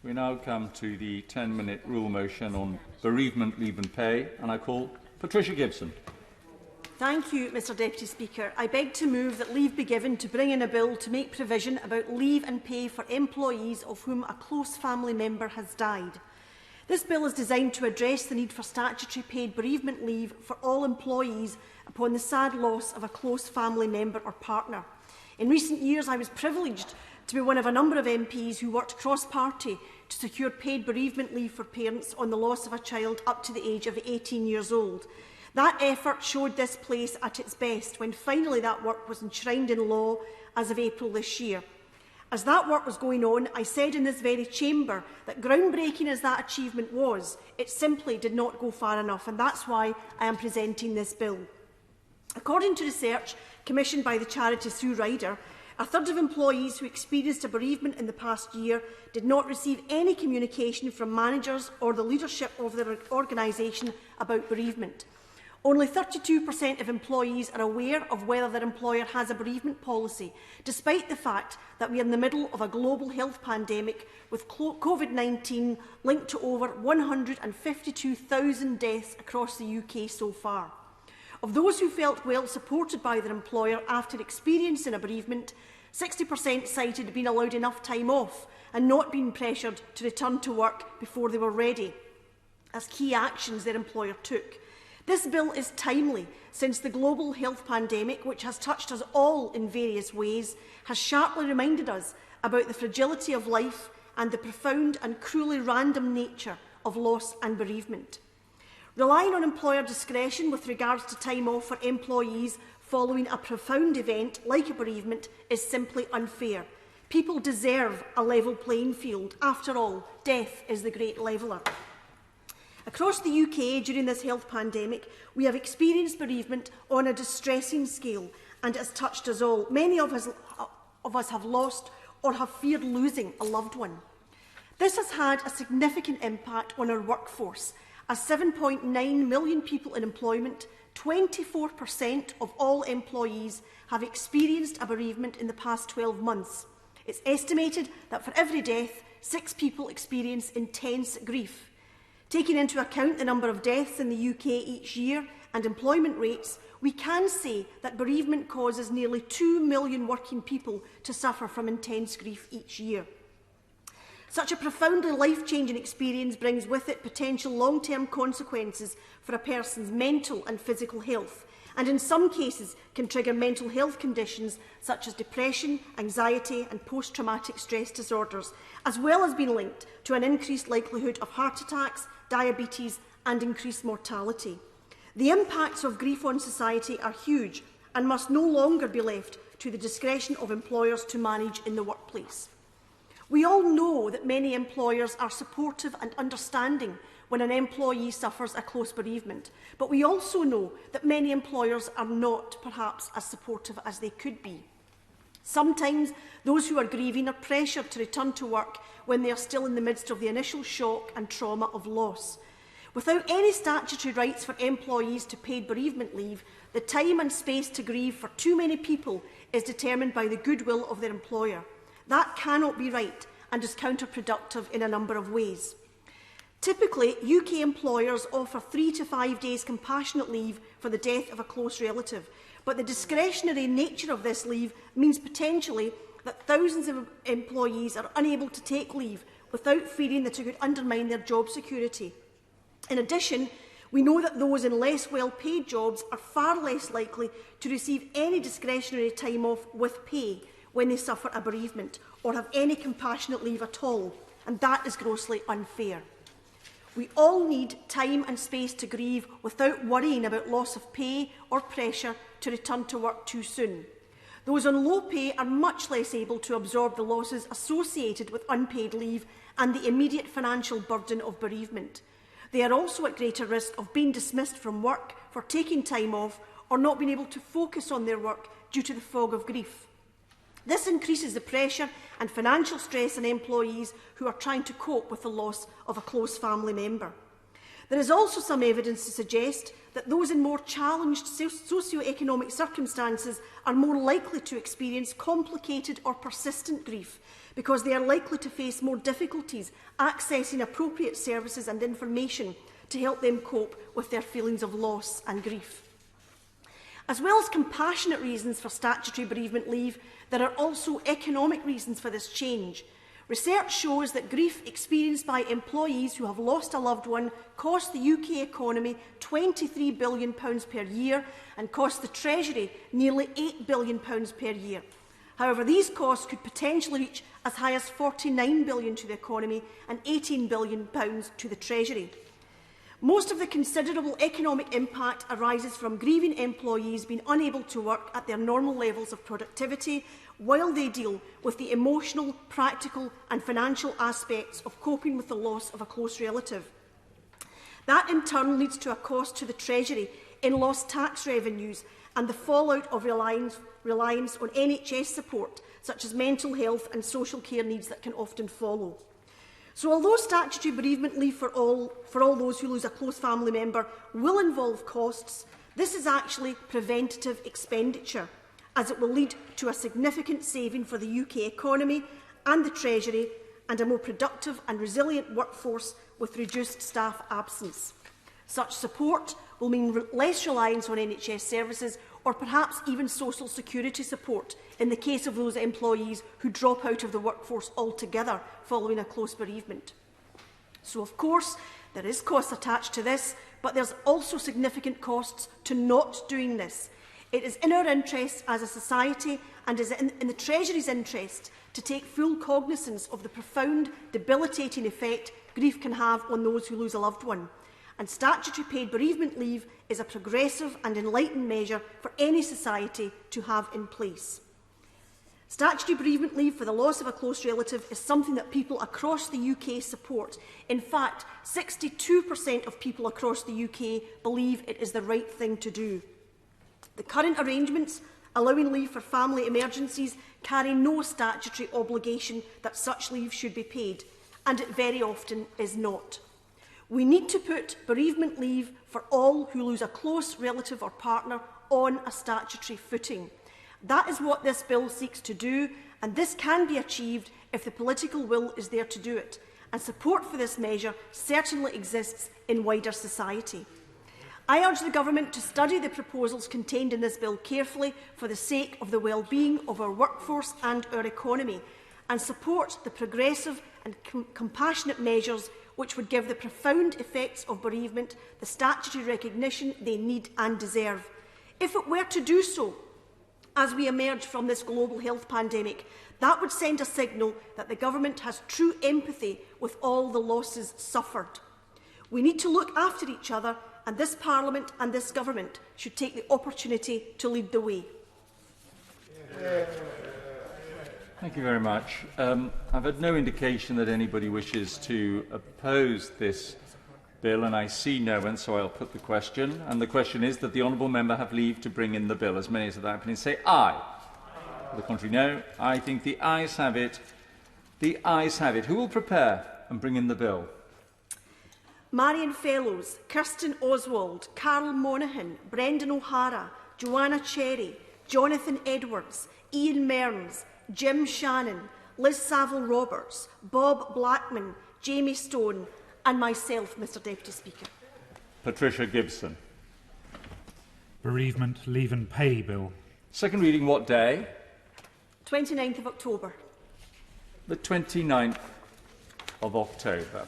We now come to the 10-minute rule motion on bereavement leave and pay, and I call Patricia Gibson. Thank you, Mr Deputy Speaker. I beg to move that leave be given to bring in a bill to make provision about leave and pay for employees of whom a close family member has died. This bill is designed to address the need for statutory paid bereavement leave for all employees upon the sad loss of a close family member or partner. In recent years, I was privileged to be one of a number of MPs who worked cross-party to secure paid bereavement leave for parents on the loss of a child up to the age of 18 years old. That effort showed this place at its best when finally that work was enshrined in law as of April this year. As that work was going on, I said in this very chamber that groundbreaking as that achievement was, it simply did not go far enough, and that's why I am presenting this bill. According to research commissioned by the charity Through Rider, a third of employees who experienced a bereavement in the past year did not receive any communication from managers or the leadership of their organisation about bereavement. Only 32% of employees are aware of whether their employer has a bereavement policy, despite the fact that we are in the middle of a global health pandemic with COVID-19 linked to over 152,000 deaths across the UK so far. Of those who felt well supported by their employer after experiencing a bereavement, 60% cited being allowed enough time off and not being pressured to return to work before they were ready, as key actions their employer took. This bill is timely, since the global health pandemic, which has touched us all in various ways, has sharply reminded us about the fragility of life and the profound and cruelly random nature of loss and bereavement. Relying on employer discretion with regards to time off for employees following a profound event like a bereavement is simply unfair. People deserve a level playing field. After all, death is the great leveller. Across the UK during this health pandemic, we have experienced bereavement on a distressing scale, and it has touched us all. Many of us have lost or have feared losing a loved one. This has had a significant impact on our workforce, as 7.9 million people in employment, 24% of all employees, have experienced a bereavement in the past 12 months. It's estimated that for every death, 6 people experience intense grief. Taking into account the number of deaths in the UK each year and employment rates, we can say that bereavement causes nearly 2 million working people to suffer from intense grief each year. Such a profoundly life-changing experience brings with it potential long-term consequences for a person's mental and physical health, and in some cases can trigger mental health conditions such as depression, anxiety and post-traumatic stress disorders, as well as being linked to an increased likelihood of heart attacks, diabetes and increased mortality. The impacts of grief on society are huge and must no longer be left to the discretion of employers to manage in the workplace. We all know that many employers are supportive and understanding when an employee suffers a close bereavement, but we also know that many employers are not perhaps as supportive as they could be. Sometimes those who are grieving are pressured to return to work when they are still in the midst of the initial shock and trauma of loss. Without any statutory rights for employees to paid bereavement leave, the time and space to grieve for too many people is determined by the goodwill of their employer. That cannot be right and is counterproductive in a number of ways. Typically, UK employers offer 3 to 5 days compassionate leave for the death of a close relative, but the discretionary nature of this leave means potentially that thousands of employees are unable to take leave without fearing that it could undermine their job security. In addition, we know that those in less well-paid jobs are far less likely to receive any discretionary time off with pay when they suffer a bereavement or have any compassionate leave at all, and that is grossly unfair. We all need time and space to grieve without worrying about loss of pay or pressure to return to work too soon. Those on low pay are much less able to absorb the losses associated with unpaid leave and the immediate financial burden of bereavement. They are also at greater risk of being dismissed from work for taking time off or not being able to focus on their work due to the fog of grief. This increases the pressure and financial stress on employees who are trying to cope with the loss of a close family member. There is also some evidence to suggest that those in more challenged socio-economic circumstances are more likely to experience complicated or persistent grief, because they are likely to face more difficulties accessing appropriate services and information to help them cope with their feelings of loss and grief. As well as compassionate reasons for statutory bereavement leave, there are also economic reasons for this change. Research shows that grief experienced by employees who have lost a loved one costs the UK economy £23 billion per year and costs the Treasury nearly £8 billion per year. However, these costs could potentially reach as high as £49 billion to the economy and £18 billion to the Treasury. Most of the considerable economic impact arises from grieving employees being unable to work at their normal levels of productivity while they deal with the emotional, practical and financial aspects of coping with the loss of a close relative. That in turn leads to a cost to the Treasury in lost tax revenues and the fallout of reliance on NHS support, such as mental health and social care needs that can often follow. So although statutory bereavement leave for all those who lose a close family member will involve costs, this is actually preventative expenditure, as it will lead to a significant saving for the UK economy and the Treasury and a more productive and resilient workforce with reduced staff absence. Such support will mean less reliance on NHS services or perhaps even social security support in the case of those employees who drop out of the workforce altogether following a close bereavement. So, of course, there is cost attached to this, but there's also significant costs to not doing this. It is in our interest as a society and is in the Treasury's interest to take full cognizance of the profound, debilitating effect grief can have on those who lose a loved one. And statutory paid bereavement leave is a progressive and enlightened measure for any society to have in place. Statutory bereavement leave for the loss of a close relative is something that people across the UK support. In fact, 62% of people across the UK believe it is the right thing to do. The current arrangements allowing leave for family emergencies carry no statutory obligation that such leave should be paid, and it very often is not. We need to put bereavement leave for all who lose a close relative or partner on a statutory footing. That is what this bill seeks to do, and this can be achieved if the political will is there to do it, and support for this measure certainly exists in wider society. I urge the Government to study the proposals contained in this bill carefully for the sake of the well-being of our workforce and our economy, and support the progressive and compassionate measures which would give the profound effects of bereavement the statutory recognition they need and deserve. If it were to do so, as we emerge from this global health pandemic, that would send a signal that the Government has true empathy with all the losses suffered. We need to look after each other, and this Parliament and this Government should take the opportunity to lead the way. Thank you very much. I've had no indication that anybody wishes to oppose this bill, and I see no one, so I'll put the question. And the question is that the honourable member have leave to bring in the bill. As many as that happening say aye. To the contrary, no. I think the ayes have it. The ayes have it. Who will prepare and bring in the bill? Marion Fellows, Kirsten Oswald, Carol Monaghan, Brendan O'Hara, Joanna Cherry, Jonathan Edwards, Ian Mearns, Jim Shannon, Liz Saville-Roberts, Bob Blackman, Jamie Stone and myself, Mr Deputy Speaker. Patricia Gibson. Bereavement Leave and Pay Bill. Second reading what day? 29th of October. The 29th of October.